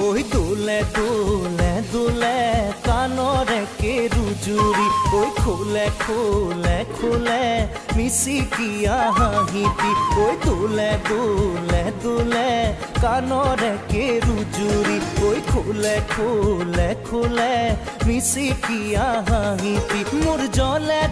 ওই দোলে দোলে দোলে কানরে কেরুজুরি ওই খোলে খোলে খোলে মিশিকিয়া হাঁহিটি ওই দোলে দোলে দোলে কানরে কেরুজুরি ওই খোলে খোলে খোলে মিশিকিয়া হাঁহিটি মোর জলে